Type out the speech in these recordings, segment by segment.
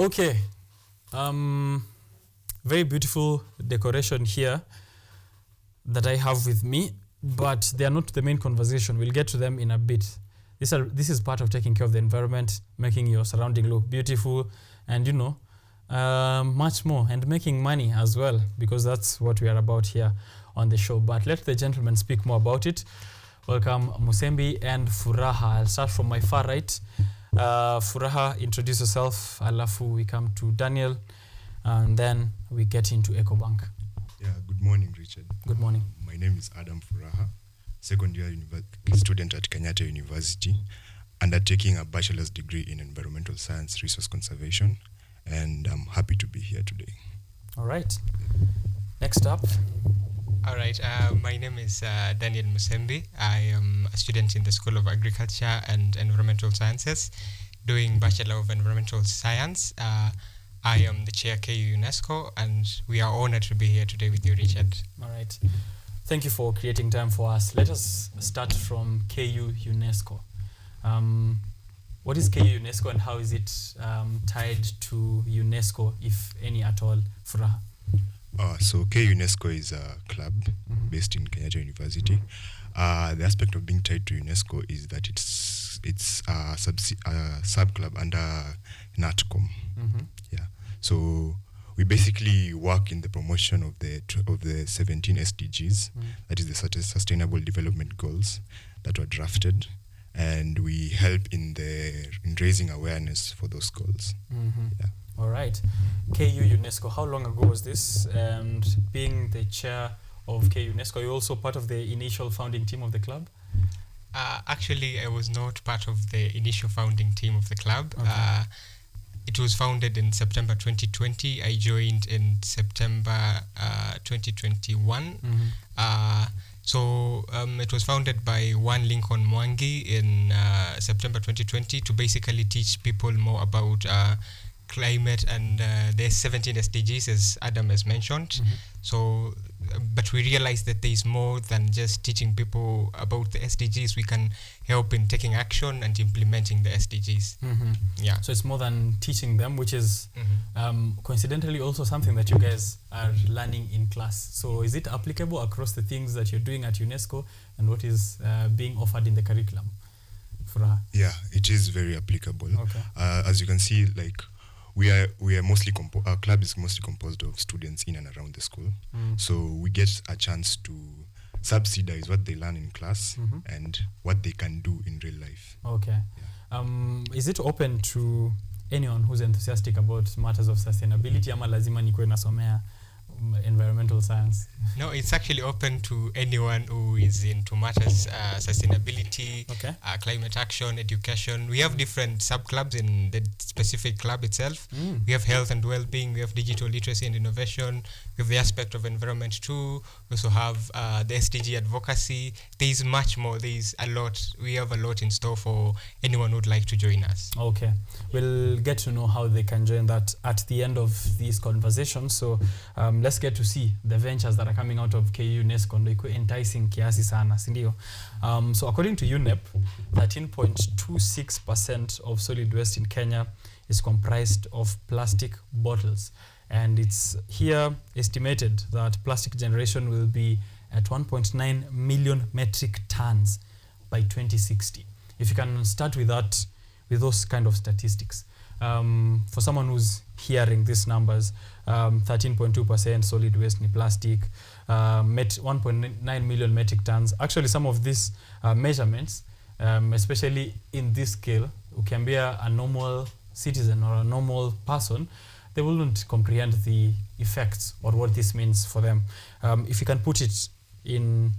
Okay. Very beautiful decoration here that I have with me, but they are not the main conversation. We'll get to them in a bit. This is part of taking care of the environment, making your surrounding look beautiful, and much more, and making money as well, because that's what we are about here on the show. But let the gentlemen speak more about it. Welcome Musembi and Furaha. I'll start from my far right. Furaha, introduce yourself. Alafu we come to Daniel, and then we get into Ecobank. Yeah, good morning, Richard. Good morning. My name is Adam Furaha, second year student at Kenyatta University, undertaking a bachelor's degree in environmental science, resource conservation, and I'm happy to be here today. All right. Next up. All right. My name is Daniel Musembi. I am a student in the School of Agriculture and Environmental Sciences, doing Bachelor of Environmental Science. I am the chair KU UNESCO, and we are honored to be here today with you, Richard. All right. Thank you for creating time for us. Let us start from KU UNESCO. What is KU UNESCO, and how is it tied to UNESCO, if any at all, Furaha? So KU UNESCO is a club based in Kenyatta University. The aspect of being tied to UNESCO is that it's a sub-club under NATCOM. Yeah. So we basically work in the promotion of the 17 SDGs, that is the Sustainable Development Goals that were drafted, and we help in raising awareness for those goals. Yeah. All right. KU UNESCO, how long ago was this? And being the chair of KU UNESCO, you're also part of the initial founding team of the club? Actually, I was not part of the initial founding team of the club. Okay. It was founded in September 2020. I joined in September 2021. So it was founded by one Lincoln Mwangi in September 2020 to basically teach people more about climate and the 17 SDGs, as Adam has mentioned. So, but we realized that there is more than just teaching people about the SDGs. We can help in taking action and implementing the SDGs. Yeah. So it's more than teaching them, which is coincidentally also something that you guys are learning in class. So is it applicable across the things that you're doing at UNESCO and what is being offered in the curriculum? Furaha? Yeah, it is very applicable. Okay. As you can see, like, we are mostly our club is mostly composed of students in and around the school. So we get a chance to subsidize what they learn in class and what they can do in real life. Okay. Yeah. Is it open to anyone who's enthusiastic about matters of sustainability, ama lazima nikuwe nasomea environmental science? No, it's actually open to anyone who is into matters sustainability, climate action, education. We have different sub-clubs in the specific club itself. We have health and well-being, we have digital literacy and innovation, we have the aspect of environment too, we also have the SDG advocacy. There is much more, there is a lot. We have a lot in store for anyone who would like to join us. Okay, we'll get to know how they can join that at the end of this conversation. So let's get to see the ventures that are coming out of KU UNESCO, ndo iko enticing kiasi sana, sindio? So according to UNEP, 13.26% of solid waste in Kenya is comprised of plastic bottles. And it's here estimated that plastic generation will be at 1.9 million metric tons by 2060. If you can start with that, with those kind of statistics. For someone who's hearing these numbers, 13.2% solid waste ni plastic, 1.9 million metric tons. Actually, some of these measurements, especially in this scale, ukiambia a normal citizen or a normal person, they wouldn't comprehend the effects or what this means for them. If you can put it in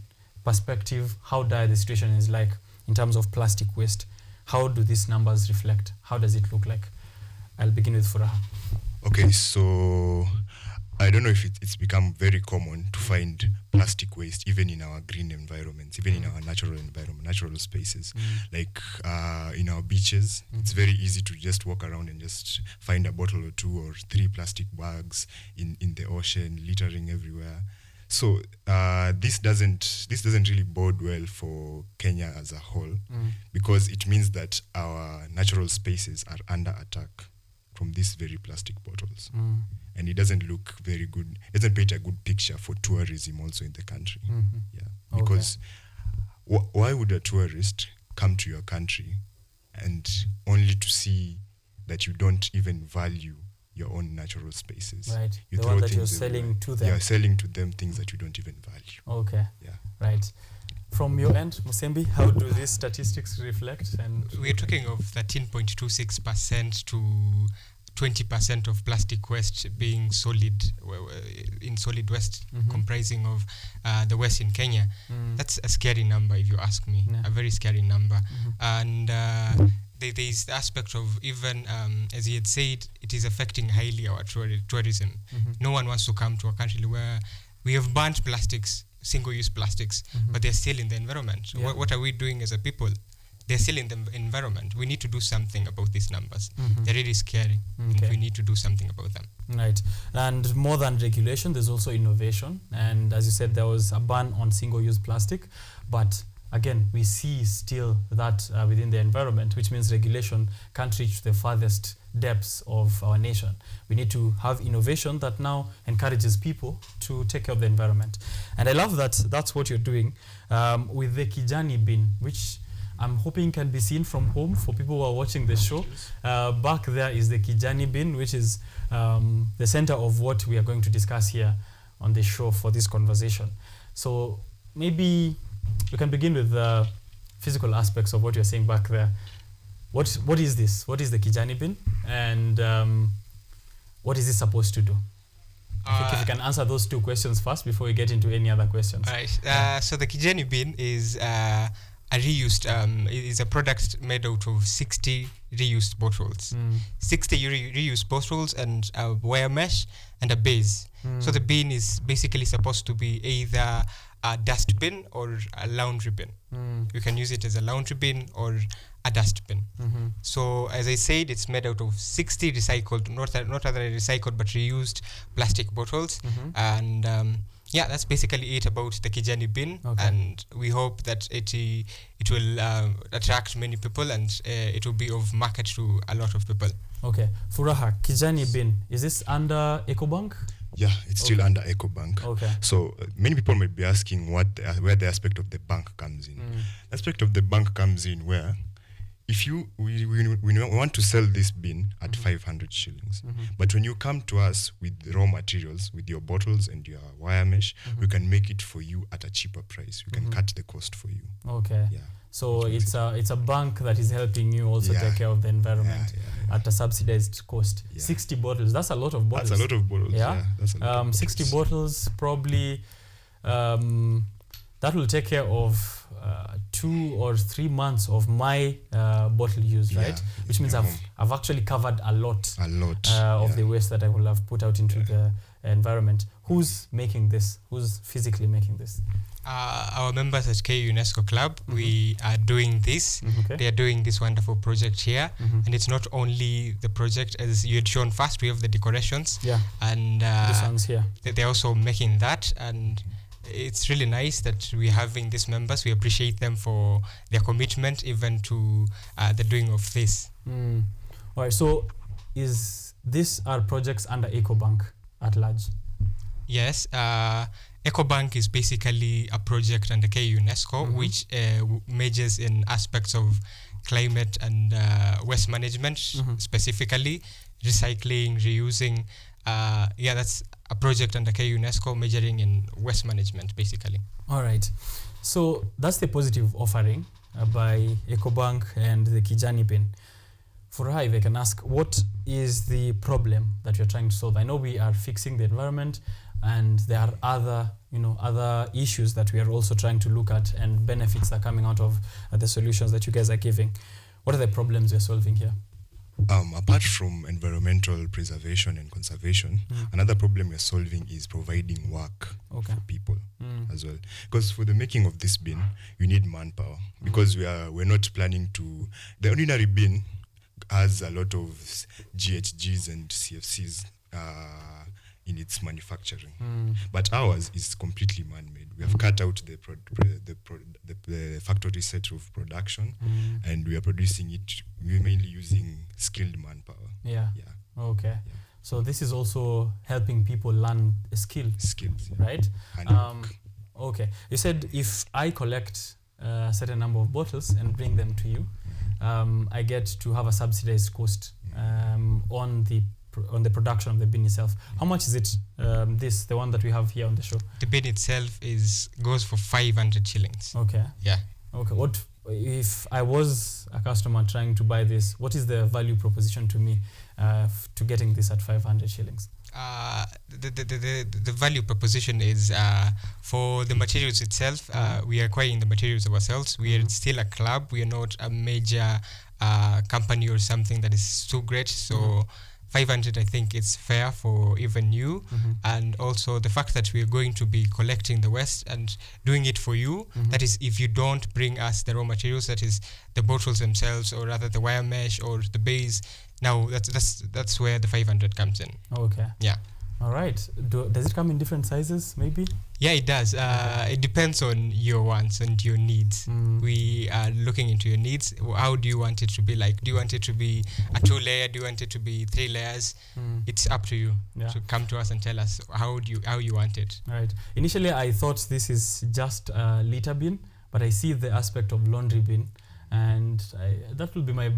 perspective, how dire the situation is like in terms of plastic waste, how do these numbers reflect? How does it look like? I'll begin with Furaha. Okay, so I don't know if it's become very common to find plastic waste even in our green environments, even in our natural environment, natural spaces. Like in our beaches, it's very easy to just walk around and just find a bottle or two or three plastic bags in the ocean, littering everywhere. So this doesn't really bode well for Kenya as a whole, because it means that our natural spaces are under attack. from these very plastic bottles. And it doesn't look very good. It doesn't paint a good picture for tourism also in the country. Yeah, because why would a tourist come to your country and only to see that you don't even value your own natural spaces? Right. You the one that you're selling to them. You're selling to them things that you don't even value. Okay. Yeah. Right. From your end, Musembi, how do these statistics reflect? And we're talking of 13.26% to 20% of plastic waste being solid in solid waste, comprising of the waste in Kenya. That's a scary number, if you ask me. A very scary number. And there is the aspect of even, as he had said, it is affecting highly our tourism. No one wants to come to a country where we have banned plastics, single-use plastics, but they're still in the environment. Yeah. What are we doing as a people? They're still in the environment. We need to do something about these numbers. They're really scary. And we need to do something about them. Right. And more than regulation, there's also innovation. And as you said, there was a ban on single-use plastic. But again, we see still that within the environment, which means regulation can't reach the farthest depths of our nation. We need to have innovation that now encourages people to take care of the environment. And I love that that's what you're doing with the Kijani bin, which I'm hoping can be seen from home for people who are watching the show. Back there is the Kijani bin, which is the center of what we are going to discuss here on the show for this conversation. So maybe we can begin with the physical aspects of what you're saying back there. What is this? What is the Kijani bin? And what is it supposed to do? I think if you can answer those two questions first before we get into any other questions. All right. So the Kijani bin is a reused, is a product made out of 60 reused bottles. 60 reused bottles and a wire mesh and a base. So the bin is basically supposed to be either a dust bin or a laundry bin. You can use it as a laundry bin or a dust bin. So as I said, it's made out of 60 recycled, not other recycled but reused plastic bottles. And yeah, that's basically it about the Kijani bin. And we hope that it will attract many people and it will be of market to a lot of people. Okay. Furaha, Kijani bin, is this under Ecobank? Yeah, it's still under Ecobank. Okay. So many people might be asking where the aspect of the bank comes in. The aspect of the bank comes in where if we want to sell this bin at 500 shillings, but when you come to us with the raw materials, with your bottles and your wire mesh, we can make it for you at a cheaper price. We can cut the cost for you. Okay. Yeah. So it's a bank that is helping you also take care of the environment at a subsidized cost. 60 bottles. That's a lot of bottles. That's a lot of bottles. Yeah. That's a lot of 60 bottles probably that will take care of 2 or 3 months of my bottle use, right? Which means I've actually covered a lot of the waste that I will have put out into the environment. Who's making this? Who's physically making this? Our members at KUNESCO Club, we are doing this. They are doing this wonderful project here. And it's not only the project, as you had shown first, we have the decorations. Yeah. And this one's here. They're also making that. And it's really nice that we're having these members. We appreciate them for their commitment even to the doing of this. All right. So is this our projects under Ecobank at large? Yes. Ecobank is basically a project under KUNESCO which majors in aspects of climate and waste management, specifically recycling, reusing. That's a project under KUNESCO majoring in waste management, basically. All right. So that's the positive offering by Ecobank and the Kijani bin. For her, if I can ask, what is the problem that you're trying to solve? I know we are fixing the environment, and there are other issues that we are also trying to look at, and benefits that are coming out of the solutions that you guys are giving. What are the problems you're solving here? Apart from environmental preservation and conservation, another problem we're solving is providing work for people as well. Because for the making of this bin, you need manpower. Because we're not planning to. The ordinary bin has a lot of GHGs and CFCs in its manufacturing, but ours is completely man-made. We have cut out the factory set of production, and we are producing it. We're mainly using skilled manpower. Okay. So this is also helping people learn a skill, Skills. right? Handwork. Okay. You said if I collect a certain number of bottles and bring them to you, I get to have a subsidized cost on the production of the bin itself. How much is it? The one that we have here on the show. The bin itself goes for 500 shillings. Okay. Yeah. Okay. What if I was a customer trying to buy this? What is the value proposition to me to getting this at 500 shillings? The value proposition is for the materials itself. We are acquiring the materials ourselves. We are still a club. We are not a major company or something that is too great. So 500, I think it's fair for even you. And also the fact that we are going to be collecting the waste and doing it for you. That is, if you don't bring us the raw materials, that is the bottles themselves, or rather the wire mesh or the base. Now that's where the 500 comes in. Okay. Yeah. All right. Does it come in different sizes, maybe? Yeah, it does. It depends on your wants and your needs. We are looking into your needs. How do you want it to be like? Do you want it to be a 2-layer? Do you want it to be 3 layers? It's up to you to come to us and tell us how you want it. All right. Initially, I thought this is just a litter bin, but I see the aspect of laundry bin, and that will be my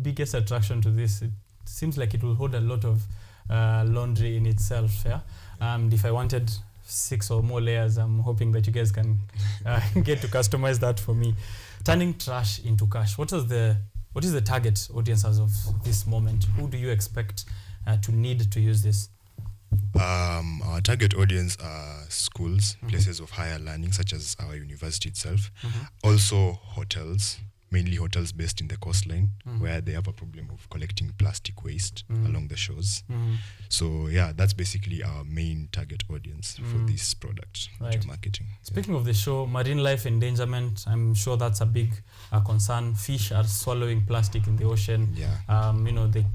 biggest attraction to this. It seems like it will hold a lot of laundry in itself. Yeah. If I wanted 6 or more layers, I'm hoping that you guys can get to customize that for me. Turning trash into cash. What is the target audience as of this moment? Who do you expect to need to use this? Our target audience are schools, places of higher learning, such as our university itself. Also hotels, mainly hotels based in the coastline, where they have a problem of collecting plastic waste along the shores. So yeah, that's basically our main target audience for this product that we're marketing. Speaking of the show, marine life endangerment, I'm sure that's a big concern. Fish are swallowing plastic in the ocean.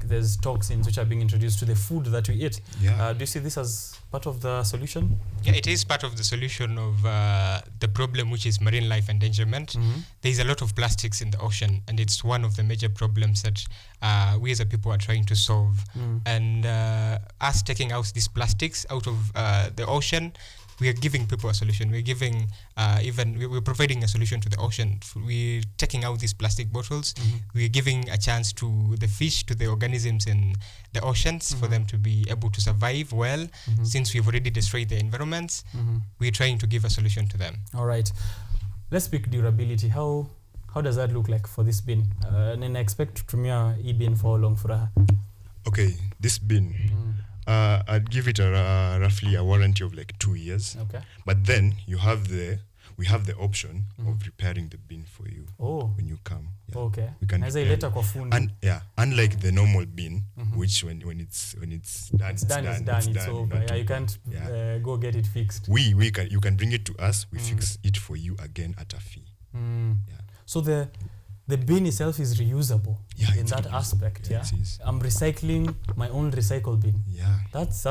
There's toxins which are being introduced to the food that we eat. Do you see this as part of the solution? Yeah, it is part of the solution of the problem, which is marine life endangerment. There's a lot of plastics in the ocean, and it's one of the major problems that we as a people are trying to solve. And us taking out these plastics out of the ocean, we are giving people a solution. We're giving we're providing a solution to the ocean. We're taking out these plastic bottles. We're giving a chance to the fish, to the organisms in the oceans, for them to be able to survive well. Since we've already destroyed the environments, we're trying to give a solution to them. All right. Let's speak durability. How does that look like for this bin? And I expect to tumia bin for how long for a... Okay, this bin, I'd give it roughly a warranty of like 2 years. Okay. But then we have the option of repairing the bin for you when you come. Yeah. Okay. We can unlike the normal bin, which when it's done, it's over. Yeah, you can't go get it fixed. You can bring it to us. We fix it for you again at a fee. Yeah. So the bin itself is reusable in that aspect. Yeah, I'm recycling my own recycle bin. Yeah, that's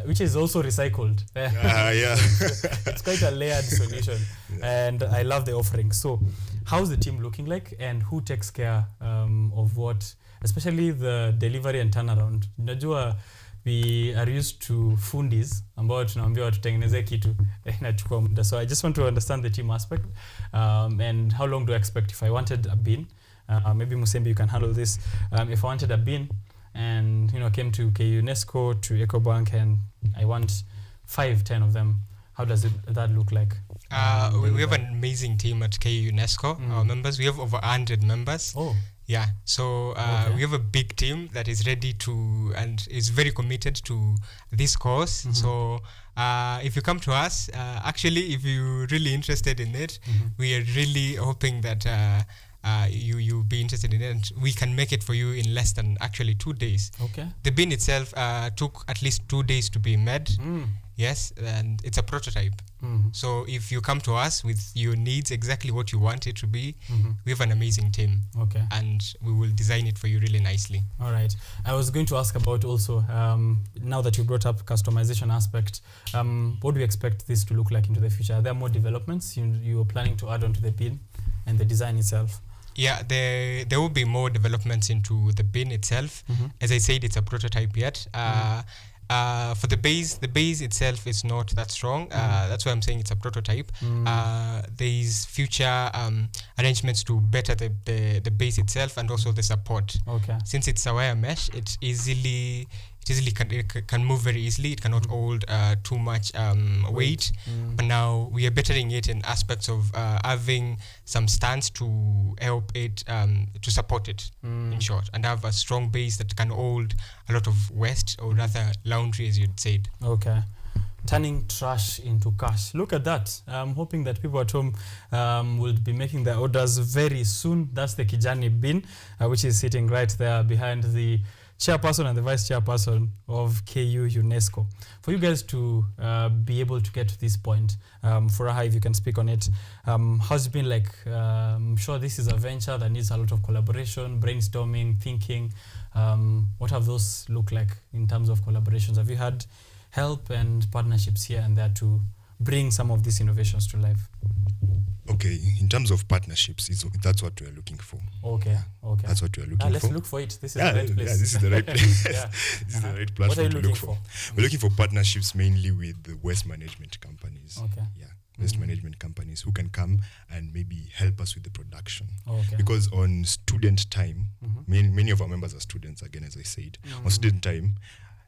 which is also recycled. It's quite a layered solution, and I love the offering. So, how's the team looking like, and who takes care of what, especially the delivery and turnaround? Unajua, we are used to fundis ambao tunaambiwa tutengeneze kitu inachukua muda. So I just want to understand the team aspect, and how long do I expect if I wanted a bin? Maybe Musembi, you can handle this. If I wanted a bin and came to KUNESCO, to Ecobank, and I want 5-10 of them, how does that look like? We have an amazing team at KUNESCO. Our members, we have over 100 members. Oh. Yeah, so we have a big team that is ready to and is very committed to this cause. So if you come to us, actually, if you're really interested in it, we are really hoping that you'll be interested in it, and we can make it for you in less than actually 2 days. Okay. The bin itself took at least 2 days to be made. Yes, and it's a prototype. So if you come to us with your needs, exactly what you want it to be, we have an amazing team. Okay. And we will design it for you really nicely. All right. I was going to ask about also, now that you brought up customization aspect, what do you expect this to look like into the future? Are there more developments you're planning to add onto the bin and the design itself? Yeah, there will be more developments into the bin itself. As I said, it's a prototype yet. For the base itself is not that strong. That's why I'm saying it's a prototype. There is future arrangements to better the base itself and also the support. Okay. Since it's a wire mesh, it can move very easily. It cannot hold too much weight. But now we are bettering it in aspects of having some stands to help it to support it, in short, and have a strong base that can hold a lot of waste, or rather laundry, as you'd said. Okay. Turning trash into cash. Look at that. I'm hoping that people at home will be making their orders very soon. That's the Kijani bin, which is sitting right there behind the chairperson and the vice chairperson of KU UNESCO. For you guys to be able to get to this point, Furaha, if you can speak on it, how's it been like? I'm sure this is a venture that needs a lot of collaboration, brainstorming, thinking. What have those looked like in terms of collaborations? Have you had help and partnerships here and there to bring some of these innovations to life? Okay, in terms of partnerships, that's what we are looking for. Okay. That's what we are looking for. Let's look for it. This is the right place. Yeah, this is the right place. Yeah. This is the right What are you platform to looking look for. We're looking for partnerships mainly with the waste management companies. Okay. Yeah, waste management companies who can come and maybe help us with the production. Okay. Because on student time, many of our members are students, again, as I said. On student time,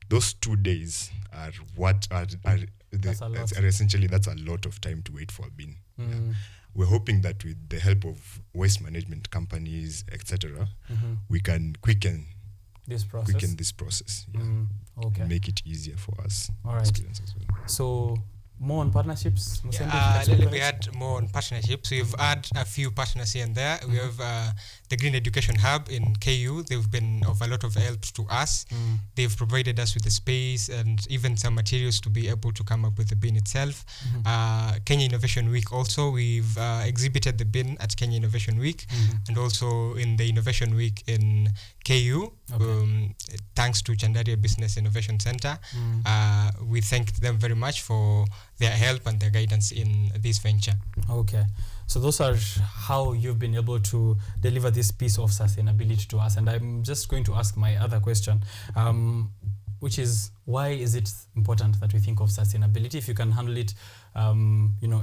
those 2 days are essentially that's a lot of time to wait for a bin. Yeah. We're hoping that with the help of waste management companies, etc., we can quicken this process. Yeah. Okay. Make it easier for us, all right, students as well. So more on partnerships. We had more on partnerships. We've had a few partners here and there. We have the Green Education Hub in KU. They've been of a lot of help to us. They've provided us with the space and even some materials to be able to come up with the bin itself. Kenya Innovation Week also, we've exhibited the bin at Kenya Innovation Week and also in the Innovation Week in KU. Okay. Thanks to Chandaria Business Innovation Center. We thank them very much for their help and their guidance in this venture. Okay. So those are how you've been able to deliver this piece of sustainability to us. And I'm just going to ask my other question, which is, why is it important that we think of sustainability? If you can handle it,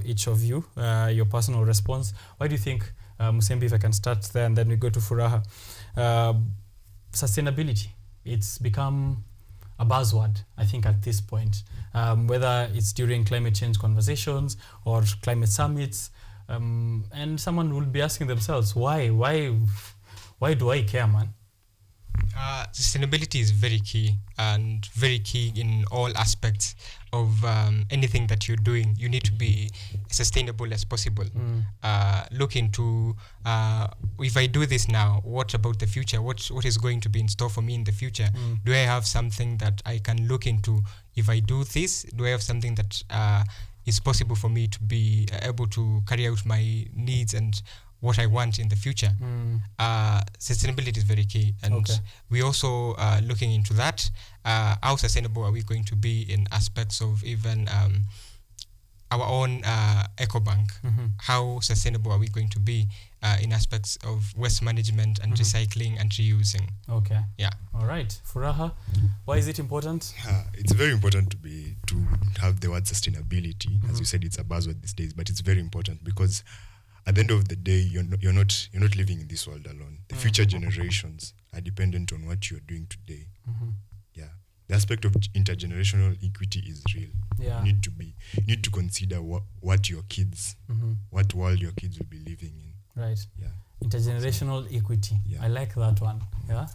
each of you, your personal response. Why do you think, Musembi, if I can start there and then we go to Furaha, sustainability, it's become a buzzword, I think, at this point, whether it's during climate change conversations or climate summits, and someone will be asking themselves, why do I care, man? Sustainability is very key in all aspects of anything that you're doing. You need to be sustainable as possible. Look into if I do this now, what about the future? What is going to be in store for me in the future? Do I have something that I can look into? If I do this, do I have something that is possible for me to be able to carry out my needs and what I want in the future? Sustainability is very key, and we also looking into that. How sustainable are we going to be in aspects of even our own Ecobank? How sustainable are we going to be in aspects of waste management and recycling and reusing? Okay. Yeah. All right. Furaha, why is it important? It's very important to have the word sustainability. As you said, it's a buzzword these days, but it's very important because at the end of the day, you're not living in this world alone. The future generations are dependent on what you're doing today. Yeah, the aspect of intergenerational equity is real. Yeah. You need to consider what your kids, what world your kids will be living in. Right. Yeah. Intergenerational equity. Yeah. I like that one. Yeah.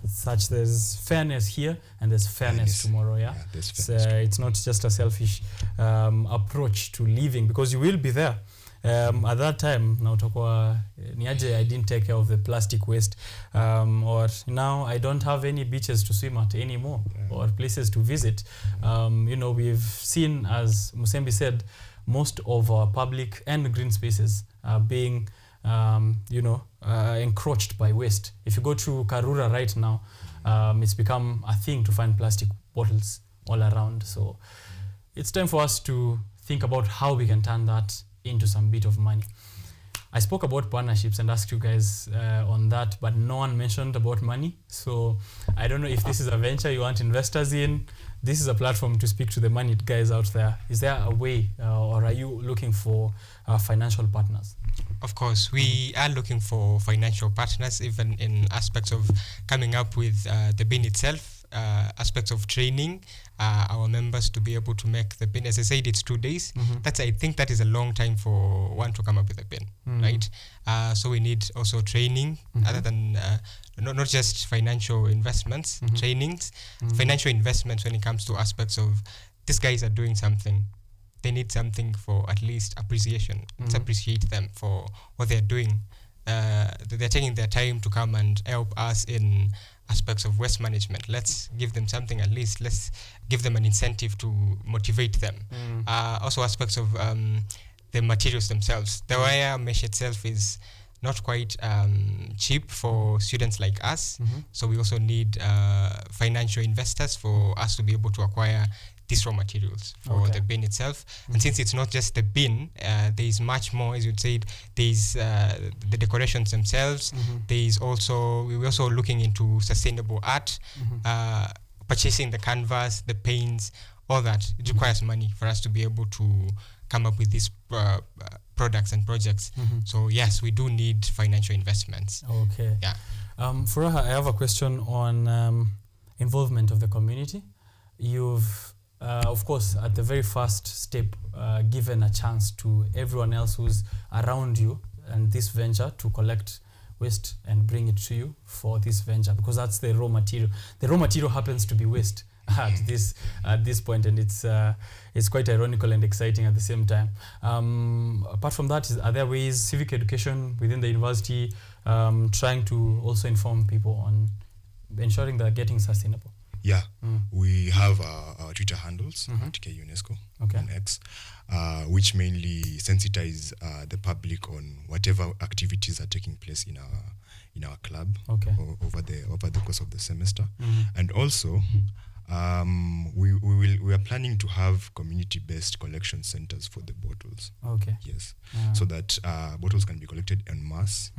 There's fairness here and there's fairness tomorrow. Yeah. There's fairness. It's not just a selfish approach to living, because you will be there. At that time, now I didn't take care of the plastic waste, or now I don't have any beaches to swim at anymore, or places to visit. We've seen, as Musembi said, most of our public and green spaces are being encroached by waste. If you go to Karura right now, it's become a thing to find plastic bottles all around. So it's time for us to think about how we can turn that into some bit of money. I spoke about partnerships and asked you guys on that, but no one mentioned about money. So I don't know if this is a venture you want investors in. This is a platform to speak to the money guys out there. Is there a way, or are you looking for financial partners? Of course, we are looking for financial partners, even in aspects of coming up with the bin itself, aspects of training our members to be able to make the bin. As I said, it's 2 days. I think that is a long time for one to come up with a bin, right? So we need also training, other than not just financial investments, trainings, financial investments when it comes to aspects of these guys are doing something. They need something for at least appreciation. Let's appreciate them for what they're doing. They're taking their time to come and help us in aspects of waste management. Let's give them something at least. Let's give them an incentive to motivate them. Also aspects of the materials themselves. The wire mesh itself is not quite cheap for students like us. So we also need financial investors for us to be able to acquire these raw materials for the bin itself. And since it's not just the bin, there is much more, as you'd said. There's the decorations themselves. We're also looking into sustainable art, purchasing the canvas, the paints, all that. It requires money for us to be able to come up with these products and projects. So yes, we do need financial investments. Okay. Yeah. Furaha, I have a question on involvement of the community. You've of course, at the very first step, given a chance to everyone else who's around you and this venture to collect waste and bring it to you for this venture, because that's the raw material. The raw material happens to be waste at this point, and it's quite ironical and exciting at the same time. Apart from that, are there ways, civic education within the university, trying to also inform people on ensuring they're getting sustainable? Yeah, we have our Twitter handles at KUNESCO on X, which mainly sensitize the public on whatever activities are taking place in our club over the course of the semester. And also, we are planning to have community-based collection centers for the bottles. Yes, so that bottles can be collected en masse,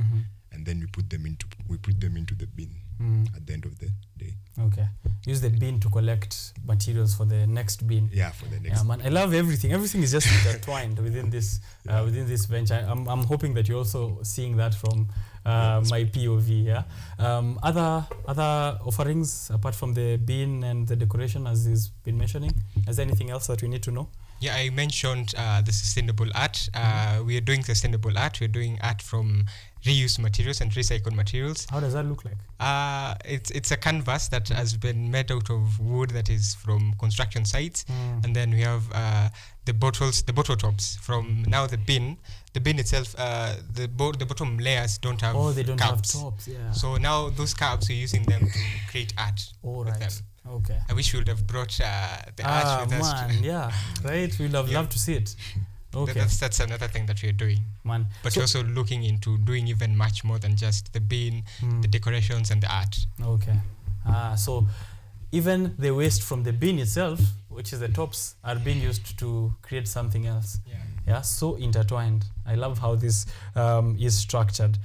and then we put them into the bin at the end of the day. Use the bin to collect materials for the next bin. Yeah, for the next. Man, I love everything. Everything is just intertwined within this venture. I'm hoping that you're also seeing that from my POV. Yeah. Other offerings apart from the bin and the decoration, as he's been mentioning. Is there anything else that we need to know? Yeah, I mentioned the sustainable art. We are doing sustainable art. We're doing art from reused materials and recycled materials. How does that look like? It's a canvas that has been made out of wood that is from construction sites, and then we have the bottle tops from now the bin. The bin itself, the bottom layers don't have they don't caps. have tops. Yeah. So now those caps, we're using them to create art with them. I wish we would have brought the art with us. Yeah, right. We'd have loved to see it. That's another thing that we're doing. But we're also looking into doing even much more than just the bin, the decorations, and the art. So even the waste from the bin itself, which is the tops, are being used to create something else. Yeah, so intertwined. I love how this is structured.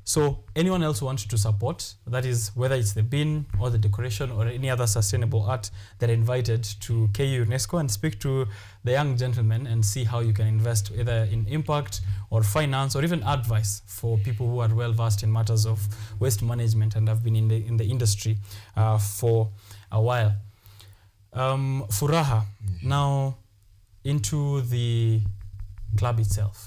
So anyone else who wants to support, that is whether it's the bin or the decoration or any other sustainable art, they're invited to KU UNESCO and speak to the young gentlemen and see how you can invest either in impact or finance or even advice for people who are well versed in matters of waste management and have been in the industry for a while. Furaha, now into the club itself.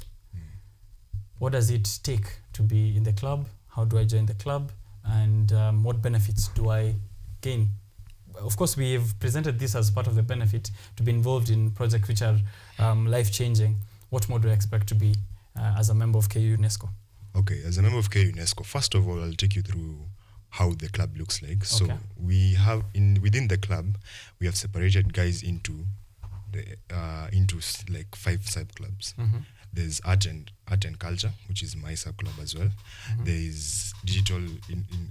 What does it take to be in the club? How do I join the club? And what benefits do I gain? Of course, we have presented this as part of the benefit to be involved in projects which are life-changing. What more do I expect to be as a member of KU UNESCO? Okay, as a member of KU UNESCO, first of all, I'll take you through how the club looks like. So we have within the club, we have separated guys into like 5 sub-clubs. There's art and culture, which is my sub-club as well. There's digital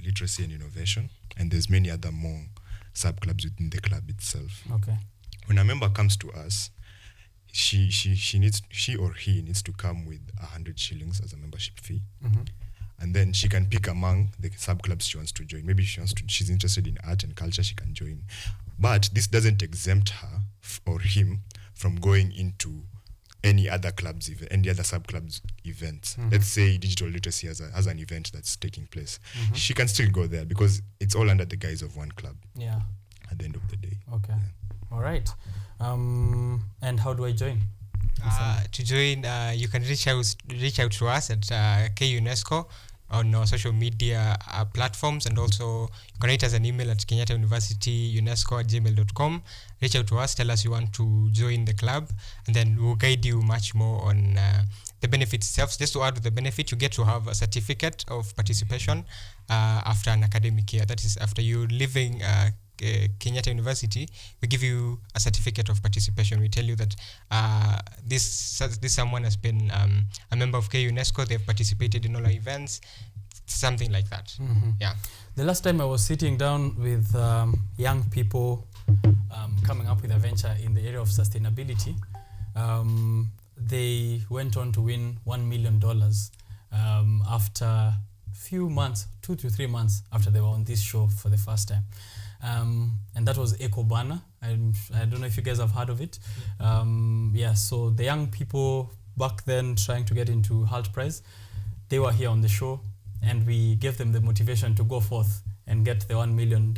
literacy and innovation, and there's many other more sub-clubs within the club itself. When a member comes to us, she or he needs to come with 100 shillings as a membership fee. And then she can pick among the sub clubs she wants to join. Maybe she's interested in art and culture, she can join. But this doesn't exempt her or him from going into any other clubs, any other sub clubs events. Let's say digital literacy has an event that's taking place. She can still go there because it's all under the guise of one club. Yeah. At the end of the day. Okay. Yeah. All right. And how do I join? To join, you can reach out to us at KUNESCO on our social media platforms, and also you can write us an email at kenyattauniversityunesco@gmail.com. Reach out to us, tell us you want to join the club, and then we'll guide you much more on the benefits itself. Just to add to the benefit, you get to have a certificate of participation after an academic year. That is, after you leaving Kenyatta University, we give you a certificate of participation. We tell you that this someone has been a member of KUNESCO, they've participated in all our events, something like that. Yeah. The last time I was sitting down with young people coming up with a venture in the area of sustainability, they went on to win $1 million after few months, 2 to 3 months after they were on this show for the first time. And that was Ecobank. I don't know if you guys have heard of it. So the young people back then trying to get into Halt Prize, they were here on the show, and we gave them the motivation to go forth and get the $1 million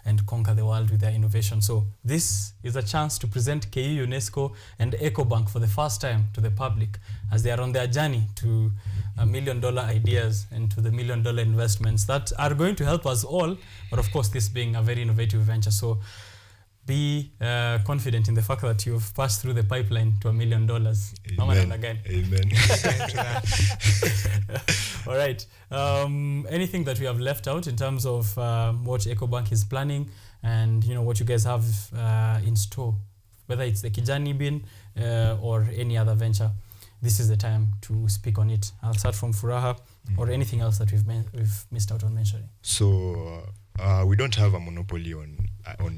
and conquer the world with their innovation. So this is a chance to present KU UNESCO and Ecobank for the first time to the public as they are on their journey to $1 million ideas and to the $1 million investments that are going to help us all. But of course, this being a very innovative venture. So be confident in the fact that you've passed through the pipeline to $1 million. Amen. Again. Amen. All right. Anything that we have left out in terms of what Ecobank is planning and what you guys have in store, whether it's the Kijani Bin or any other venture, this is the time to speak on it. I'll start from Furaha or anything else that we've missed out on mentioning. So we don't have a monopoly on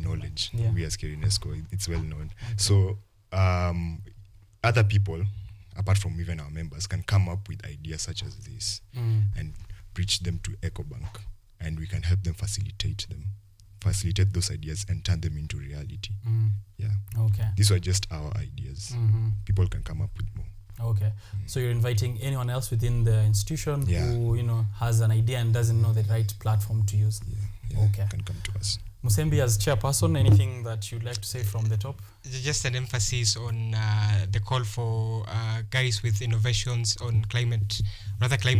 knowledge. Yeah. We as UNESCO, it's well known. Okay. So other people, apart from even our members, can come up with ideas such as this and preach them to Ecobank, and we can help them facilitate those ideas and turn them into reality. Yeah. Okay. These are just our ideas. People can come up with more. Okay. So you're inviting anyone else within the institution who has an idea and doesn't know the right platform to use. Yeah. Okay. Can come to us. Musembi, as chairperson, anything that you'd like to say from the top? Just an emphasis on the call for guys with innovations on climate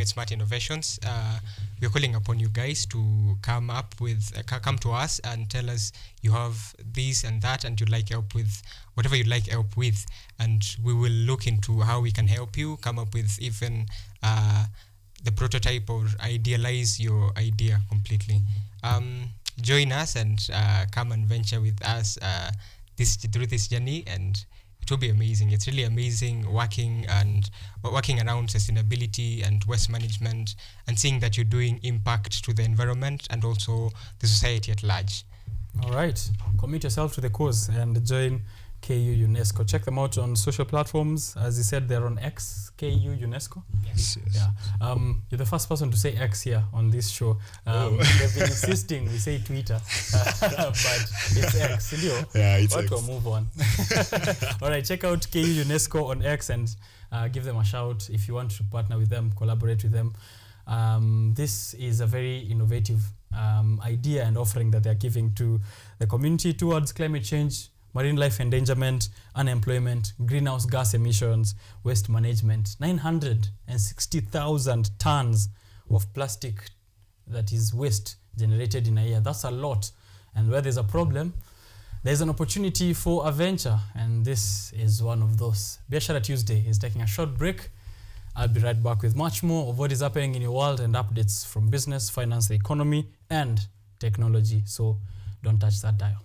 smart innovations. We're calling upon you guys to come to us and tell us you have this and that and you'd like help with whatever you'd like help with, and we will look into how we can help you come up with even the prototype or idealize your idea completely. Join us and come and venture with us through this journey, and it will be amazing. It's really amazing working around sustainability and waste management and seeing that you're doing impact to the environment and also the society at large. All right. Commit yourself to the cause and join KU UNESCO. Check them out on social platforms. As you said, they're on X, KU UNESCO. Yes. Yeah. You're the first person to say X here on this show. They've been insisting we say Twitter, but it's X. Yeah, it's X. X. We'll move on. All right, check out KU UNESCO on X and give them a shout if you want to partner with them, collaborate with them. This is a very innovative idea and offering that they're giving to the community towards climate change, marine life endangerment, unemployment, greenhouse gas emissions, waste management. 960,000 tons of plastic that is waste generated in a year. That's a lot. And where there's a problem, there's an opportunity for a venture. And this is one of those. Biashara Tuesday is taking a short break. I'll be right back with much more of what is happening in your world and updates from business, finance, the economy, and technology. So don't touch that dial.